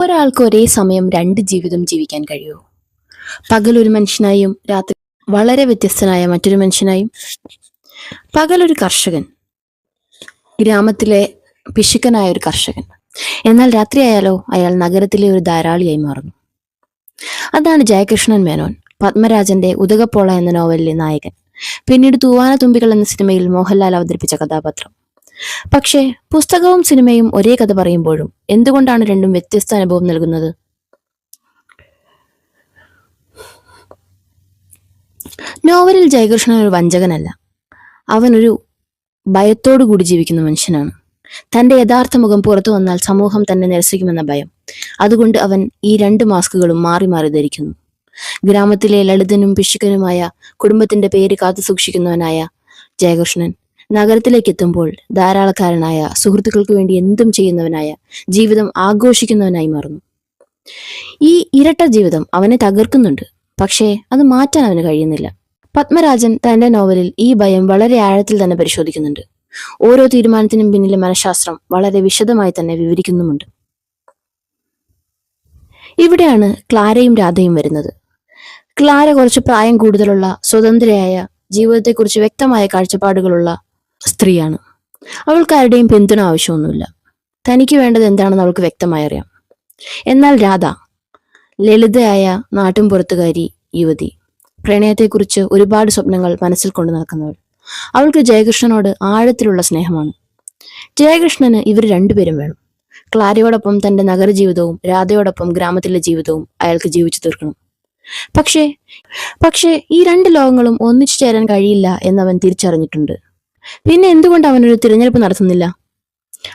ഒരാൾക്ക് ഒരേ സമയം രണ്ട് ജീവിതം ജീവിക്കാൻ കഴിയുമോ? പകൽ ഒരു മനുഷ്യനായും രാത്രി വളരെ വ്യത്യസ്തനായ മറ്റൊരു മനുഷ്യനായും. പകൽ ഒരു കർഷകൻ, ഗ്രാമത്തിലെ പിശുക്കനായ ഒരു കർഷകൻ. എന്നാൽ രാത്രിയായാലോ അയാൾ നഗരത്തിലെ ഒരു ധാരാളിയായി മാറുന്നു. അതാണ് ജയകൃഷ്ണൻ മേനോൻ, പത്മരാജന്റെ ഉദകപ്പോള എന്ന നോവലിലെ നായകൻ. പിന്നീട് തൂവാനത്തുമ്പികൾ എന്ന സിനിമയിൽ മോഹൻലാൽ അവതരിപ്പിച്ച കഥാപാത്രം. പക്ഷേ പുസ്തകവും സിനിമയും ഒരേ കഥ പറയുമ്പോഴും എന്തുകൊണ്ടാണ് രണ്ടും വ്യത്യസ്ത അനുഭവം നൽകുന്നത്? നോവലിൽ ജയകൃഷ്ണൻ ഒരു വഞ്ചകനല്ല, അവനൊരു ഭയത്തോടു കൂടി ജീവിക്കുന്ന മനുഷ്യനാണ്. തന്റെ യഥാർത്ഥ മുഖം പുറത്തു വന്നാൽ സമൂഹം തന്നെ നിരസിക്കുമെന്ന ഭയം. അതുകൊണ്ട് അവൻ ഈ രണ്ട് മാസ്കുകളും മാറി മാറി ധരിക്കുന്നു. ഗ്രാമത്തിലെ ലളിതനും പിശുക്കനുമായ കുടുംബത്തിന്റെ പേര് കാത്തു സൂക്ഷിക്കുന്നവനായ ജയകൃഷ്ണൻ നഗരത്തിലേക്ക് എത്തുമ്പോൾ ധാരാളക്കാരനായ, സുഹൃത്തുക്കൾക്ക് വേണ്ടി എന്തും ചെയ്യുന്നവനായ, ജീവിതം ആഘോഷിക്കുന്നവനായി മാറുന്നു. ഈ ഇരട്ട ജീവിതം അവനെ തകർക്കുന്നുണ്ട്, പക്ഷേ അത് മാറ്റാൻ അവന് കഴിയുന്നില്ല. പത്മരാജൻ തന്റെ നോവലിൽ ഈ ഭയം വളരെ ആഴത്തിൽ തന്നെ പരിശോധിക്കുന്നുണ്ട്. ഓരോ തീരുമാനത്തിനും പിന്നിലെ മനഃശാസ്ത്രം വളരെ വിശദമായി തന്നെ വിവരിക്കുന്നുമുണ്ട്. ഇവിടെയാണ് ക്ലാരയും രാധയും വരുന്നത്. ക്ലാര കുറച്ച് പ്രായം കൂടുതലുള്ള, സ്വതന്ത്രയായ, ജീവിതത്തെക്കുറിച്ച് വ്യക്തമായ കാഴ്ചപ്പാടുകളുള്ള സ്ത്രീയാണ്. അവൾക്കാരുടെയും പിന്തുണ ആവശ്യമൊന്നുമില്ല. തനിക്ക് വേണ്ടത് എന്താണെന്ന് അവൾക്ക് വ്യക്തമായി അറിയാം. എന്നാൽ രാധ ലളിതയായ നാട്ടിൻപുറത്തുകാരി യുവതി, പ്രണയത്തെക്കുറിച്ച് ഒരുപാട് സ്വപ്നങ്ങൾ മനസ്സിൽ കൊണ്ടു നടക്കുന്നവൾ. അവൾക്ക് ജയകൃഷ്ണനോട് ആഴത്തിലുള്ള സ്നേഹമാണ്. ജയകൃഷ്ണന് ഇവർ രണ്ടുപേരും വേണം. ക്ലാരയോടൊപ്പം തന്റെ നഗരജീവിതവും രാധയോടൊപ്പം ഗ്രാമത്തിലെ ജീവിതവും അയാൾക്ക് ജീവിച്ചു തീർക്കണം. പക്ഷേ ഈ രണ്ട് ലോകങ്ങളും ഒന്നിച്ചു ചേരാൻ കഴിയില്ല എന്നവൻ തിരിച്ചറിഞ്ഞിട്ടുണ്ട്. പിന്നെ എന്തുകൊണ്ട് അവനൊരു തിരഞ്ഞെടുപ്പ് നടത്തുന്നില്ല?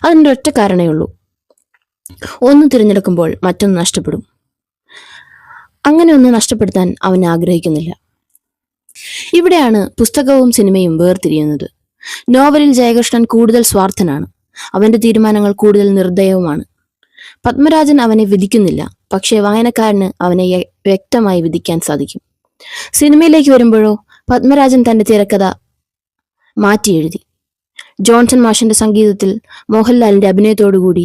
അതിൻ്റെ ഒറ്റ കാരണമേ ഉള്ളൂ: ഒന്ന് തിരഞ്ഞെടുക്കുമ്പോൾ മറ്റൊന്ന് നഷ്ടപ്പെടും. അങ്ങനെ ഒന്ന് നഷ്ടപ്പെടുത്താൻ അവൻ ആഗ്രഹിക്കുന്നില്ല. ഇവിടെയാണ് പുസ്തകവും സിനിമയും വേർതിരിയുന്നത്. നോവലിൽ ജയകൃഷ്ണൻ കൂടുതൽ സ്വാർത്ഥനാണ്. അവന്റെ തീരുമാനങ്ങൾ കൂടുതൽ നിർദ്ദയവുമാണ്. പത്മരാജൻ അവനെ വിധിക്കുന്നില്ല, പക്ഷേ വായനക്കാരന് അവനെ വ്യക്തമായി വിധിക്കാൻ സാധിക്കും. സിനിമയിലേക്ക് വരുമ്പോഴോ പത്മരാജൻ തന്റെ തിരക്കഥ മാറ്റി എഴുതി. ജോൺസൺ മാഷിന്റെ സംഗീതത്തിൽ, മോഹൻലാലിന്റെ അഭിനയത്തോടുകൂടി,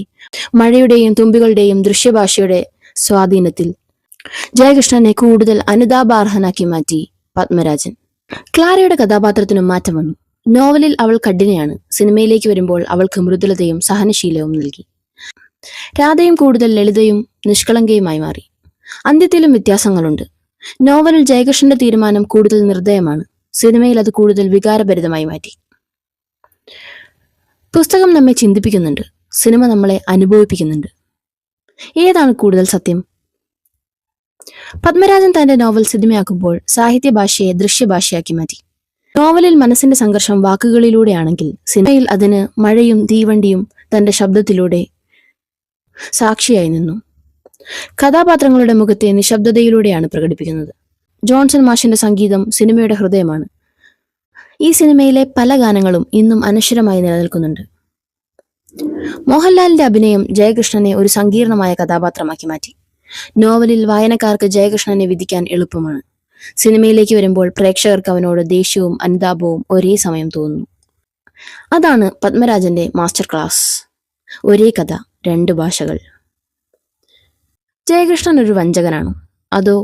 മഴയുടെയും തുമ്പികളുടെയും ദൃശ്യഭാഷയുടെ സ്വാധീനത്തിൽ ജയകൃഷ്ണനെ കൂടുതൽ അനുതാപാർഹനാക്കി മാറ്റി പത്മരാജൻ. ക്ലാരയുടെ കഥാപാത്രത്തിനും മാറ്റം വന്നു. നോവലിൽ അവൾ കഠിനയാണ്, സിനിമയിലേക്ക് വരുമ്പോൾ അവൾക്ക് മൃദുലതയും സഹനശീലവും നൽകി. രാധയും കൂടുതൽ ലളിതയും നിഷ്കളങ്കയുമായി മാറി. അന്ത്യത്തിലും വ്യത്യാസങ്ങളുണ്ട്. നോവലിൽ ജയകൃഷ്ണന്റെ തീരുമാനം കൂടുതൽ നിർദ്ദയമാണ്, സിനിമയിൽ അത് കൂടുതൽ വികാരഭരിതമായി മാറ്റി. പുസ്തകം നമ്മെ ചിന്തിപ്പിക്കുന്നുണ്ട്, സിനിമ നമ്മളെ അനുഭവിപ്പിക്കുന്നുണ്ട്. ഏതാണ് കൂടുതൽ സത്യം? പത്മരാജൻ തന്റെ നോവൽ സിനിമയാക്കുമ്പോൾ സാഹിത്യഭാഷയെ ദൃശ്യഭാഷയാക്കി മാറ്റി. നോവലിൽ മനസ്സിന്റെ സംഘർഷം വാക്കുകളിലൂടെയാണെങ്കിൽ സിനിമയിൽ അതിന് മഴയും തീവണ്ടിയും തന്റെ ശബ്ദത്തിലൂടെ സാക്ഷിയായി നിന്നു. കഥാപാത്രങ്ങളുടെ മുഖത്തെ നിശബ്ദതയിലൂടെയാണ് പ്രകടിപ്പിക്കുന്നത്. ജോൺസൺ മാഷിന്റെ സംഗീതം സിനിമയുടെ ഹൃദയമാണ്. ഈ സിനിമയിലെ പല ഗാനങ്ങളും ഇന്നും അനശ്വരമായി നിലനിൽക്കുന്നുണ്ട്. മോഹൻലാലിന്റെ അഭിനയം ജയകൃഷ്ണനെ ഒരു സങ്കീർണമായ കഥാപാത്രമാക്കി മാറ്റി. നോവലിൽ വായനക്കാർക്ക് ജയകൃഷ്ണനെ വിധിക്കാൻ എളുപ്പമാണ്. സിനിമയിലേക്ക് വരുമ്പോൾ പ്രേക്ഷകർക്ക് അവനോട് ദേഷ്യവും അനുതാപവും ഒരേ സമയം തോന്നുന്നു. അതാണ് പത്മരാജന്റെ മാസ്റ്റർ ക്ലാസ്. ഒരേ കഥ, രണ്ട് ഭാഷകൾ. ജയകൃഷ്ണൻ ഒരു വഞ്ചകനാണോ, അതോ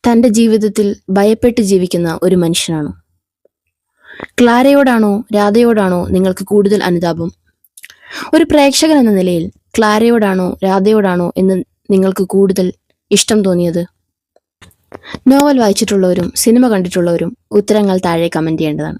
തന്റെ ജീവിതത്തിൽ ഭയപ്പെട്ട് ജീവിക്കുന്ന ഒരു മനുഷ്യനാണോ? ക്ലാരയോടാണോ രാധയോടാണോ നിങ്ങൾക്ക് കൂടുതൽ അനുതാപം? ഒരു പ്രേക്ഷകൻ എന്ന നിലയിൽ ക്ലാരയോടാണോ രാധയോടാണോ എന്ന് നിങ്ങൾക്ക് കൂടുതൽ ഇഷ്ടം തോന്നിയത്? നോവൽ വായിച്ചിട്ടുള്ളവരും സിനിമ കണ്ടിട്ടുള്ളവരും ഉത്തരങ്ങൾ താഴെ കമന്റ് ചെയ്യേണ്ടതാണ്.